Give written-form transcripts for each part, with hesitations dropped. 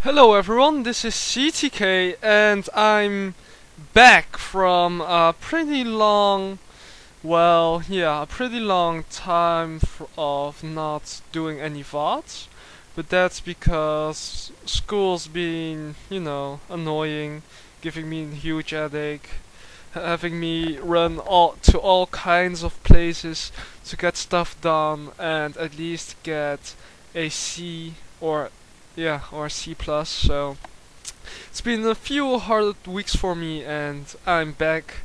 Hello everyone, this is CTK and I'm back from a pretty long, a pretty long time of not doing any VoDs. But that's because school's been, annoying, giving me a huge headache, having me run to all kinds of places to get stuff done and at least get a C or C plus. So it's been a few hard weeks for me, and I'm back.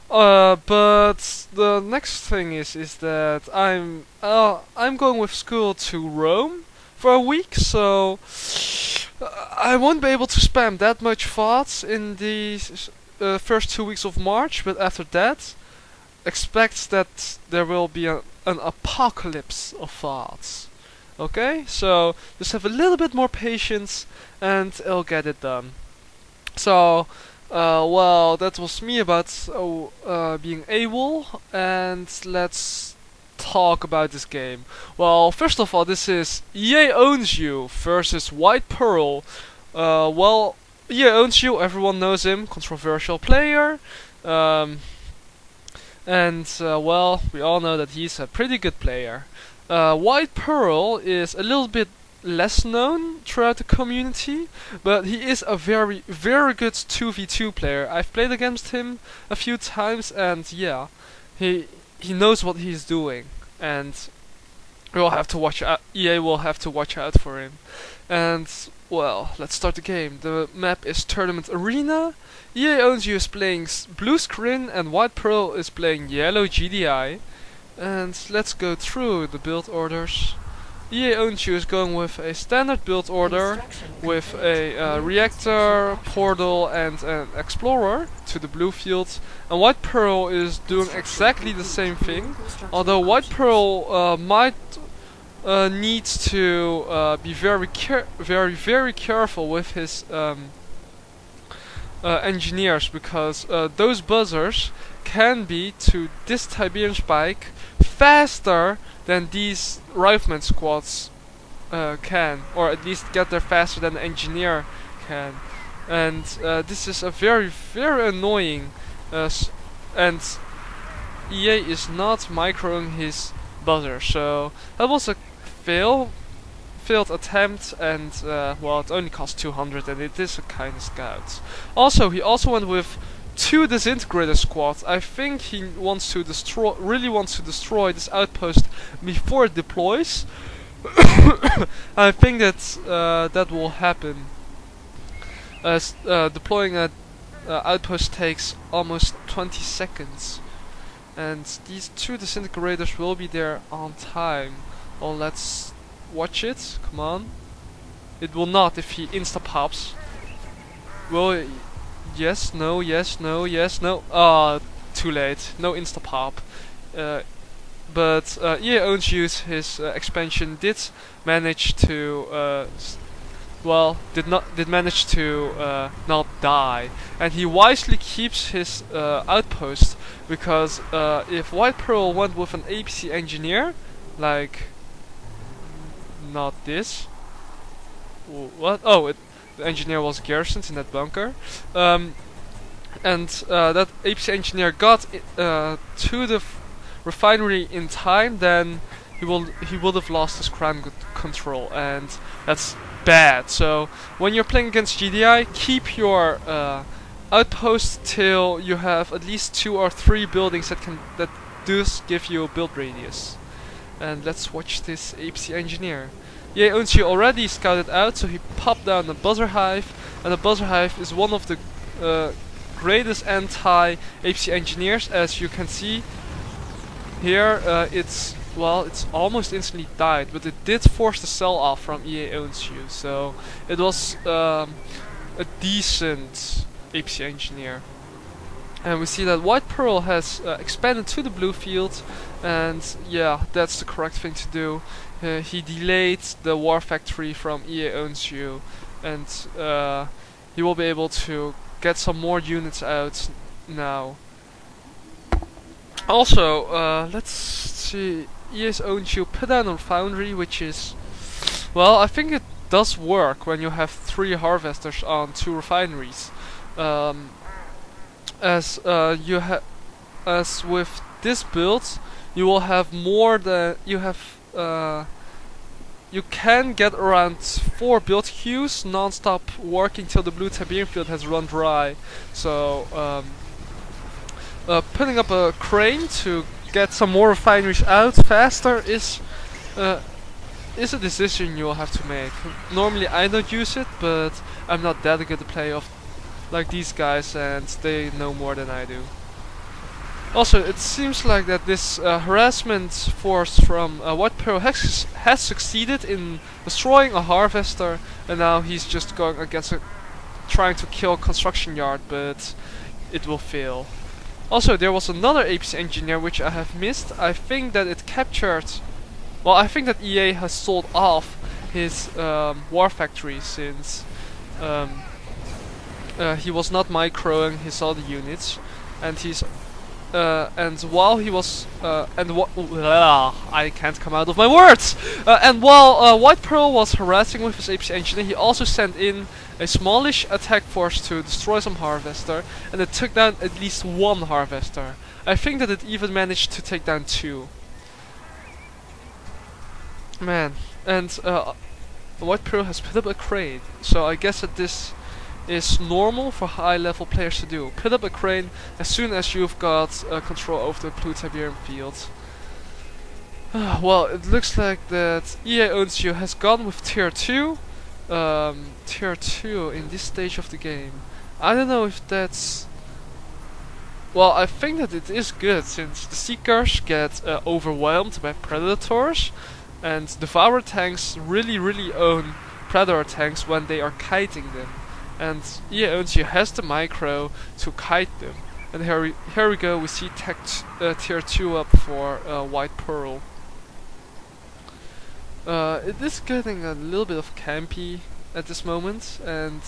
But the next thing is that I'm going with school to Rome for a week, so I won't be able to spam that much VoDs in the first 2 weeks of March. But after that, expect that there will be an apocalypse of VoDs. Okay, so just have a little bit more patience and I'll get it done. So, that was me about being AWOL, and let's talk about this game. Well, first of all, this is EA Owns You versus White Pearl. EA Owns You, everyone knows him, controversial player. We all know that he's a pretty good player. White Pearl is a little bit less known throughout the community, but he is a very, very good 2v2 player. I've played against him a few times, and yeah, he knows what he's doing, and we'll have to watch out. EA will have to watch out for him. And well, let's start the game. The map is Tournament Arena. EA Owns You is playing blue screen, and White Pearl is playing yellow GDI. And let's go through the build orders. EA Owns You is going with a standard build order with a reactor, portal and an explorer to the blue field. And White Pearl is doing exactly the same thing, although White Pearl might need to be very careful with his engineers, because those buzzers can be, to this Tiberian spike, faster than these rifleman squads can, or at least get there faster than the engineer can. And this is a very annoying, and EA is not microing his buzzer, so that was a failed attempt, and it only cost 200, and it is a kind of scout. Also, he also went with 2 disintegrator squads. I think he really wants to destroy this outpost before it deploys. I think that will happen, as deploying an outpost takes almost 20 seconds, and these 2 disintegrators will be there on time. Well, let's watch it. Come on. It will not if he insta-pops. Well, yes, no, yes, no, yes, no. Ah, too late. No insta-pop. But EA Owns You, his expansion did manage to manage to not die, and he wisely keeps his outpost, because if White Pearl went with an APC engineer, like not this. What? Oh, the engineer was garrisoned in that bunker, and that APC engineer got to the refinery in time, then he would have lost his ground control, and that's bad. So when you're playing against GDI, keep your outpost till you have at least 2 or 3 buildings that do give you a build radius. And let's watch this APC engineer. EA Owns You already scouted out, so he popped down the buzzer hive, and the buzzer hive is one of the greatest anti-APC engineers. As you can see here, it's almost instantly died, but it did force the sell off from EA Owns You, so it was a decent APC engineer. And we see that White Pearl has expanded to the blue field, and yeah, that's the correct thing to do. He delayed the war factory from EA Owns You, and he will be able to get some more units out now. Also, let's see, EA Owns You put down a foundry, which is, well, I think it does work when you have 3 harvesters on 2 refineries. As with this build, you will have more than you have. You can get around 4 build queues non-stop working till the blue Tiberium field has run dry. So putting up a crane to get some more refineries out faster is a decision you'll have to make. Normally I don't use it, but I'm not that good to play off like these guys, and they know more than I do. Also, it seems like that this harassment force from White Pearl has succeeded in destroying a harvester, and now he's just going against trying to kill a construction yard, but it will fail. Also, there was another APC engineer which I have missed. I think that it captured. Well, I think that EA has sold off his war factory since he was not microing his other units, and he's. And while he was, I can't come out of my words. And while White Pearl was harassing with his APC engineer, he also sent in a smallish attack force to destroy some harvester, and it took down at least 1 harvester. I think that it even managed to take down 2. Man, and White Pearl has put up a crane, so I guess that this is normal for high level players to do. Put up a crane as soon as you've got control over the blue Tiberium field. Well, it looks like that EA Owns You has gone with tier 2. Tier 2 in this stage of the game. I don't know if that's... Well, I think that it is good, since the Seekers get overwhelmed by Predators, and Devourer tanks really own Predator tanks when they are kiting them. And EA Owns You has the micro to kite them. And here we go, we see tier 2 up for White Pearl. It is getting a little bit of campy at this moment, and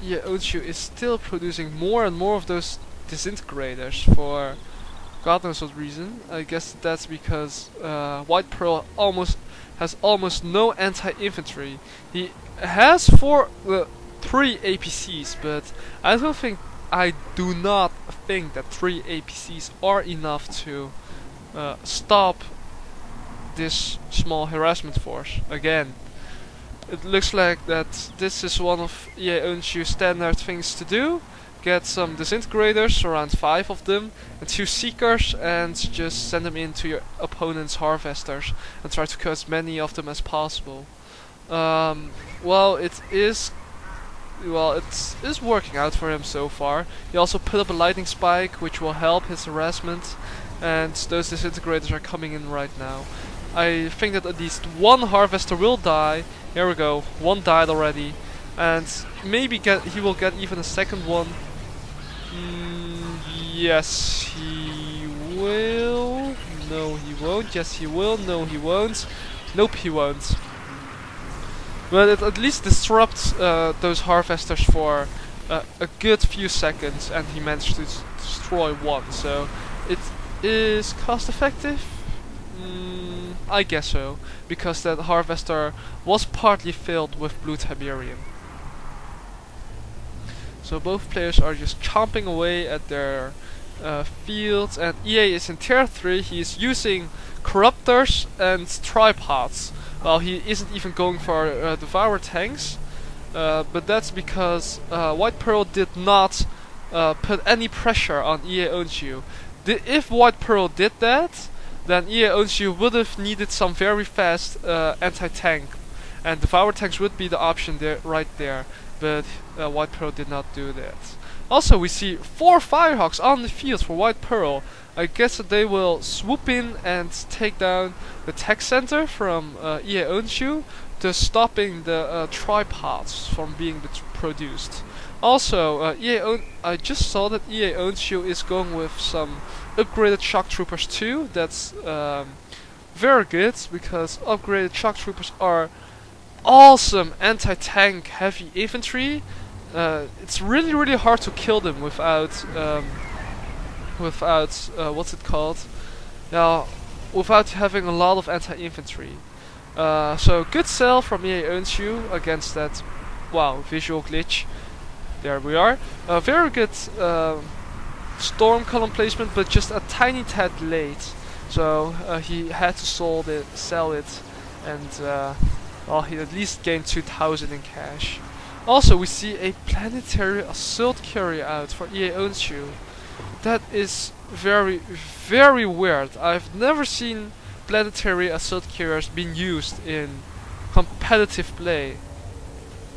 EA Owns You is still producing more and more of those disintegrators for God knows what reason. I guess that's because White Pearl has almost no anti-infantry. He has 3 APCs, but I do not think that 3 APCs are enough to stop this small harassment force. Again, it looks like that this is one of EA Owns You standard things to do. Get some disintegrators, around 5 of them, and 2 seekers, and just send them into your opponent's harvesters and try to kill as many of them as possible. Well, it is working out for him so far. He also put up a lightning spike, which will help his harassment, and those disintegrators are coming in right now. I think that at least 1 harvester will die. Here we go, 1 died already, and maybe he will get even a second one. Yes, he will. No, he won't. Yes, he will. No, he won't. Nope, he won't. But it at least disrupts those harvesters for a good few seconds, and he managed to destroy 1. So it is cost effective. I guess so, because that harvester was partly filled with blue Tiberium. So both players are just chomping away at their fields, and EA is in tier 3. He is using corruptors and tripods. Well, he isn't even going for Devourer tanks, but that's because White Pearl did not put any pressure on EA Owns You. If White Pearl did that, then EA Owns You would have needed some very fast anti-tank, and Devourer tanks would be the option right there. But White Pearl did not do that. Also, we see 4 Firehawks on the field for White Pearl. I guess that they will swoop in and take down the tech center from EA Owns You, thus stopping the tripods from being produced. Also, I just saw that EA Owns You is going with some upgraded shock troopers too. That's very good, because upgraded shock troopers are awesome anti-tank heavy infantry. It's really hard to kill them without what's it called? Yeah, without having a lot of anti-infantry. So good sell from EA Owns You against that, wow, visual glitch. There we are. Very good storm column placement, but just a tiny tad late. So he had to sell it, and well, he at least gained 2,000 in cash. Also, we see a planetary assault carrier out for EA Owns You. That is very, very weird. I've never seen planetary assault carriers being used in competitive play.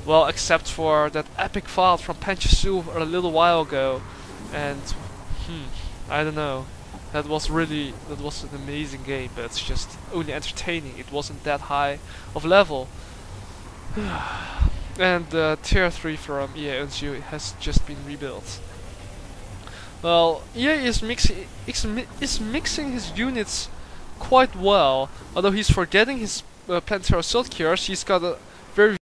Well, except for that epic vault from Panchasu a little while ago, and I don't know. That was an amazing game, but it's just only entertaining. It wasn't that high of level. And tier 3 from EA Owns You has just been rebuilt. Well, EA is mixing his units quite well, although he's forgetting his planetary assault carriers. He's got a very